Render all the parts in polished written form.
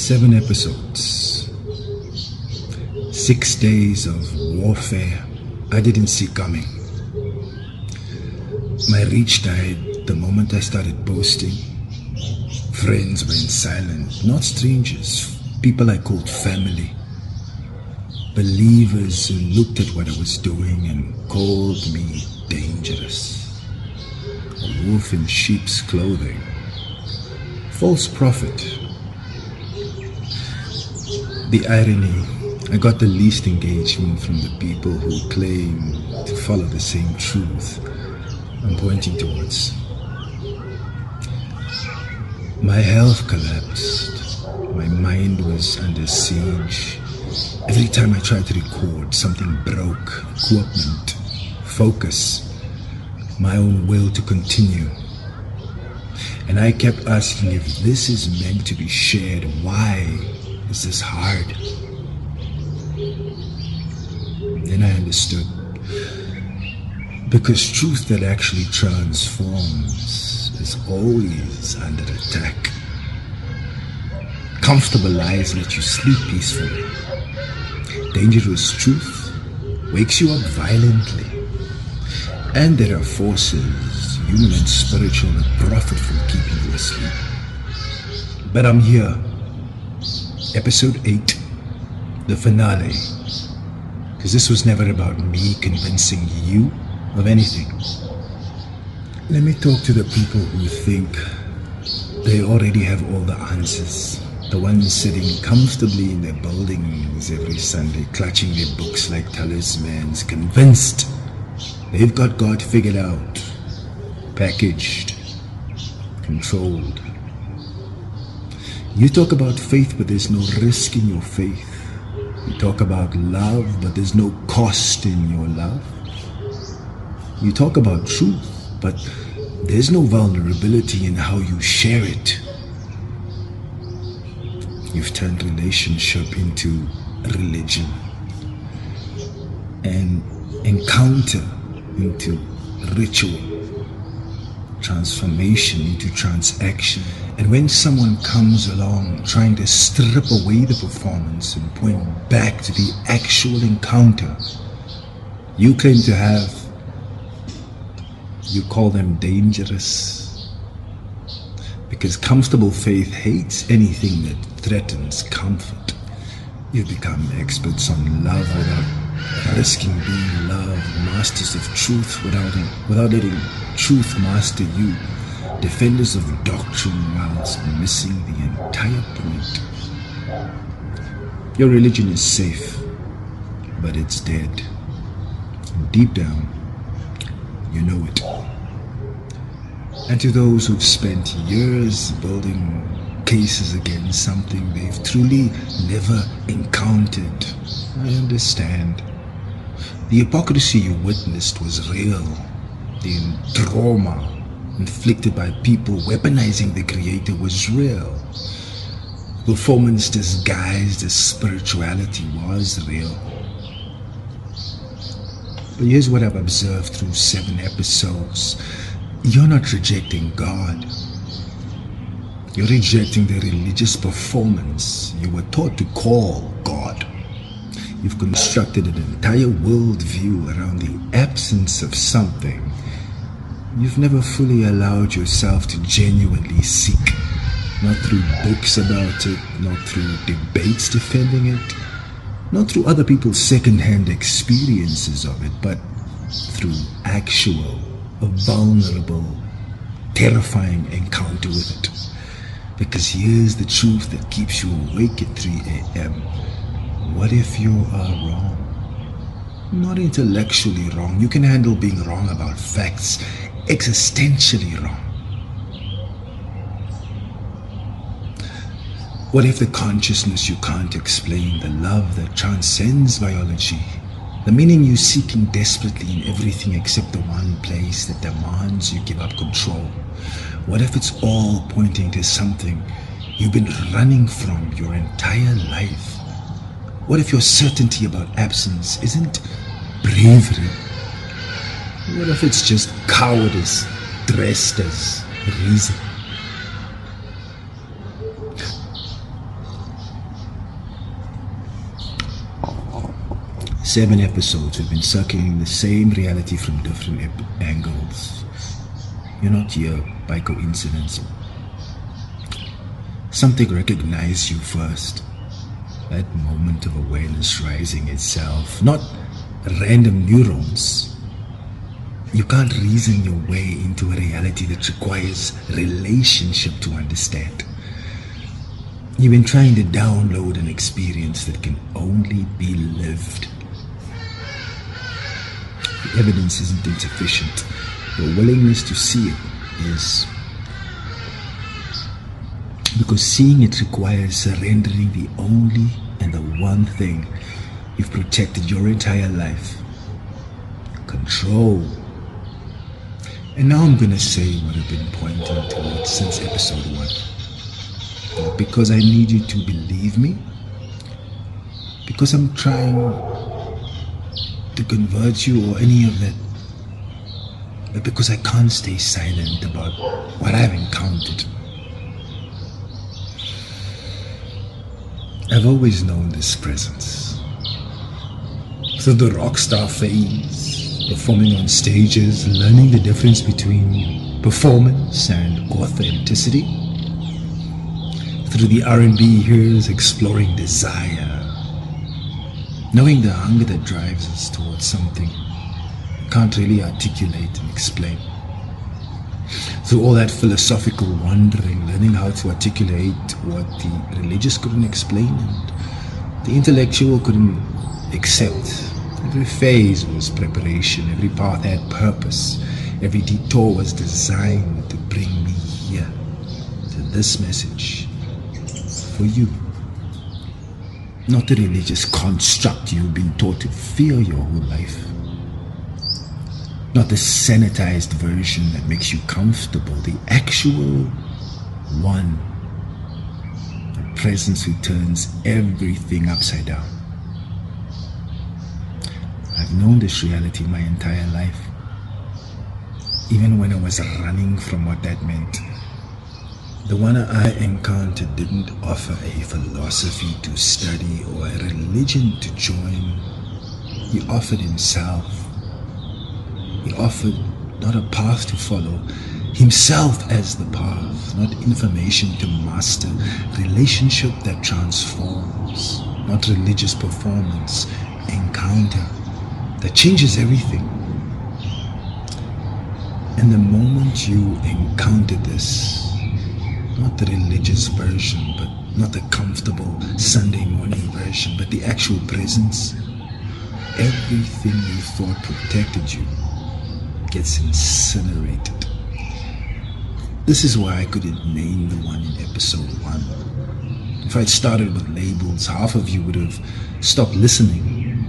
7 episodes, 6 days of warfare I didn't see coming. My reach died the moment I started posting. Friends went silent, not strangers, people I called family. Believers who looked at what I was doing and called me dangerous. A wolf in sheep's clothing. False prophet. The irony, I got the least engagement from the people who claim to follow the same truth I'm pointing towards. My health collapsed. My mind was under siege. Every time I tried to record, something broke. Equipment, focus, my own will to continue. And I kept asking, if this is meant to be shared, why is this hard? Then I understood. Because truth that actually transforms is always under attack. Comfortable lies let you sleep peacefully. Dangerous truth wakes you up violently. And there are forces, human and spiritual, that profit from keeping you asleep. But I'm here. Episode 8, the finale. Because this was never about me convincing you of anything. Let me talk to the people who think they already have all the answers. The ones sitting comfortably in their buildings every Sunday, clutching their books like talismans, convinced they've got God figured out, packaged, controlled. You talk about faith, but there's no risk in your faith. You talk about love, but there's no cost in your love. You talk about truth, but there's no vulnerability in how you share it. You've turned relationship into religion, and encounter into ritual, transformation into transaction. And when someone comes along trying to strip away the performance and point back to the actual encounter you claim to have, you call them dangerous. Because comfortable faith hates anything that threatens comfort. You've become experts on love without risking being loved, masters of truth without letting truth master you, defenders of doctrine whilst missing the entire point. Your religion is safe, but it's dead. And deep down, you know it. And to those who've spent years building cases against something they've truly never encountered, I understand. The hypocrisy you witnessed was real. The trauma inflicted by people weaponizing the Creator was real. Performance disguised as spirituality was real. But here's what I've observed through 7 episodes. You're not rejecting God. You're rejecting the religious performance you were taught to call God. You've constructed an entire worldview around the absence of something you've never fully allowed yourself to genuinely seek. Not through books about it, not through debates defending it, not through other people's second-hand experiences of it, but through actual, a vulnerable, terrifying encounter with it. Because here's the truth that keeps you awake at 3 a.m. What if you are wrong? Not intellectually wrong. You can handle being wrong about facts. Existentially wrong. What if the consciousness you can't explain, the love that transcends biology, the meaning you're seeking desperately in everything except the one place that demands you give up control? What if it's all pointing to something you've been running from your entire life? What if your certainty about absence isn't bravery? What if it's just cowardice dressed as reason? 7 episodes, we've been circling the same reality from different angles. You're not here by coincidence. Something recognized you first. That moment of awareness rising itself, not random neurons. You can't reason your way into a reality that requires relationship to understand. You've been trying to download an experience that can only be lived. The evidence isn't insufficient. Your willingness to see it is. Because seeing it requires surrendering the only and the one thing you've protected your entire life. Control. And now I'm going to say what I've been pointing towards since episode 1. Not because I need you to believe me, because I'm trying to convert you or any of that, but because I can't stay silent about what I've encountered. I've always known this presence. Through the rock star phase, performing on stages, learning the difference between performance and authenticity. Through the R&B years, exploring desire, knowing the hunger that drives us towards something we can't really articulate and explain. Through all that philosophical wandering, learning how to articulate what the religious couldn't explain and the intellectual couldn't accept. Every phase was preparation, every path had purpose, every detour was designed to bring me here, to this message, for you. Not the religious construct you've been taught to fear your whole life. Not the sanitized version that makes you comfortable, the actual one. The presence who turns everything upside down. I've known this reality my entire life. Even when I was running from what that meant. The one I encountered didn't offer a philosophy to study or a religion to join. He offered himself. He offered not a path to follow, himself as the path, not information to master, relationship that transforms, not religious performance, encounter that changes everything. And the moment you encounter this, not the religious version, but not the comfortable Sunday morning version, but the actual presence, everything you thought protected you gets incinerated. This is why I couldn't name the one in episode 1. If I'd started with labels, half of you would have stopped listening.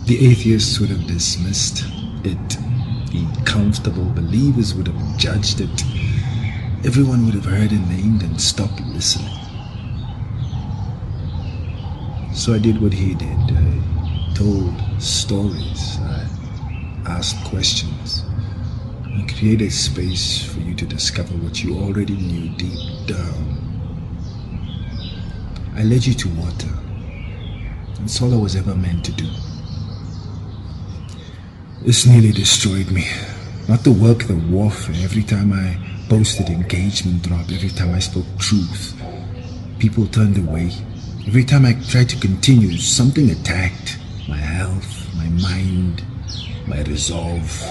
The atheists would have dismissed it. The comfortable believers would have judged it. Everyone would have heard it named and stopped listening. So I did what he did. I told stories. I asked questions. I created space for you to discover what you already knew deep down. I led you to water. That's all I was ever meant to do. This nearly destroyed me. Not the work, the warfare. Every time I posted, engagement dropped. Every time I spoke truth, people turned away. Every time I tried to continue, something attacked my health, my mind, my resolve.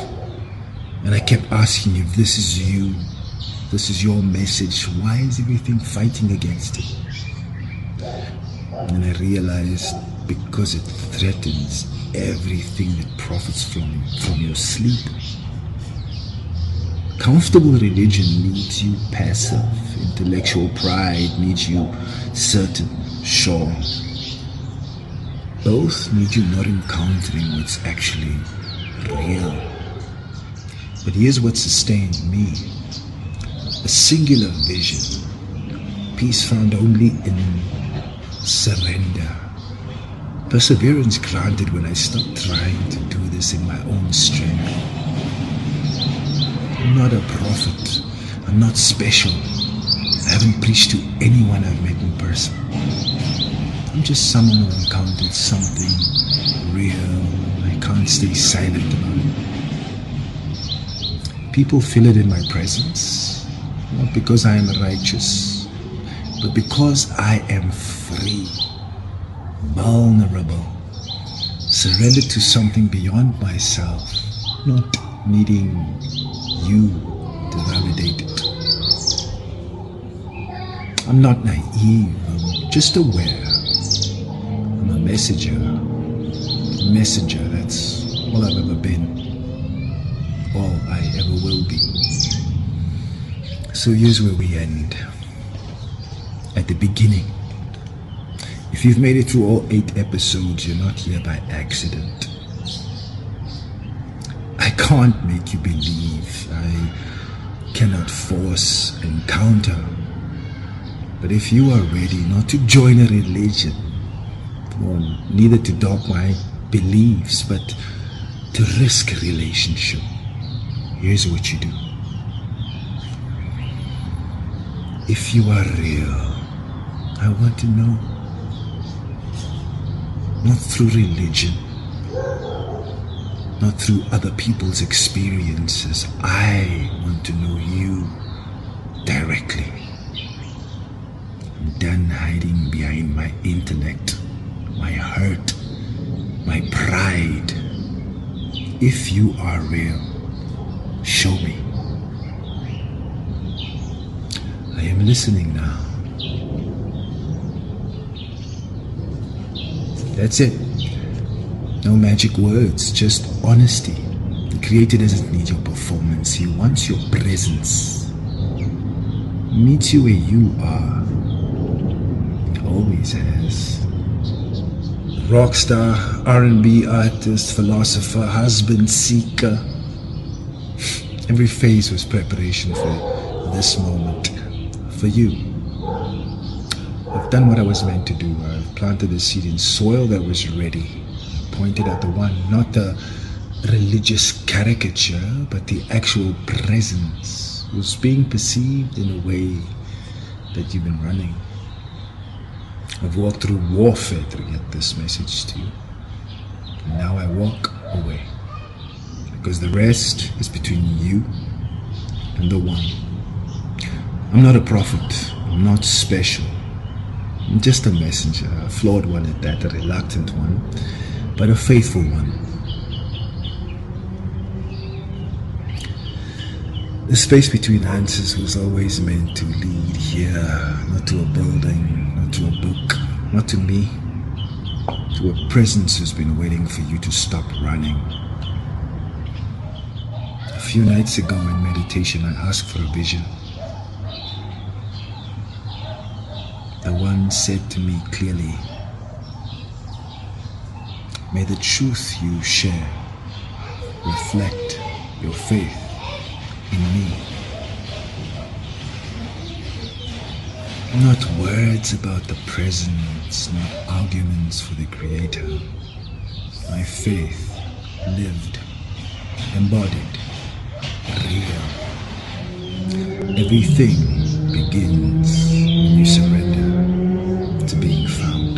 And I kept asking, if this is you, this is your message, why is everything fighting against it? And I realized, because it threatens everything that profits from your sleep. Comfortable religion needs you passive. Intellectual pride needs you certain, sure. Both need you not encountering what's actually real. But here's what sustained me. A singular vision. Peace found only in surrender. Perseverance granted when I stopped trying to do this in my own strength. I'm not a prophet. I'm not special. I haven't preached to anyone I've met in person. I'm just someone who encountered something real. I can't stay silent about it. People feel it in my presence, not because I am righteous, but because I am free, vulnerable, surrendered to something beyond myself, not needing you to validate it. I'm not naive, I'm just aware. I'm a messenger. A messenger, that's all I've ever been. All I ever will be. So here's where we end. At the beginning. If you've made it through all 8 episodes, you're not here by accident. I can't make you believe. I cannot force encounter. But if you are ready not to join a religion, or neither to dog my beliefs, but to risk a relationship, here's what you do. If you are real, I want to know. Not through religion, not through other people's experiences. I want to know you directly. I'm done hiding behind my intellect, my hurt, my pride. If you are real, show me. I am listening now. That's it. No magic words, just honesty. The Creator doesn't need your performance. He wants your presence. He meets you where you are. He always has. Rockstar, R&B artist, philosopher, husband, seeker. Every phase was preparation for this moment. For you. I've done what I was meant to do. I've planted the seed in soil that was ready. Pointed at the one, not the religious caricature, but the actual presence was being perceived in a way that you've been running. I've walked through warfare to get this message to you. And now I walk away. Because the rest is between you and the one. I'm not a prophet. I'm not special. I'm just a messenger, a flawed one at that, a reluctant one, but a faithful one. The space between answers was always meant to lead here, not to a building, not to a book, not to me, to a presence who's been waiting for you to stop running. A few nights ago in meditation, I asked for a vision. The one said to me clearly, may the truth you share reflect your faith in me. Not words about the presence, not arguments for the Creator. My faith, lived, embodied, real. Everything begins when you surrender to being found.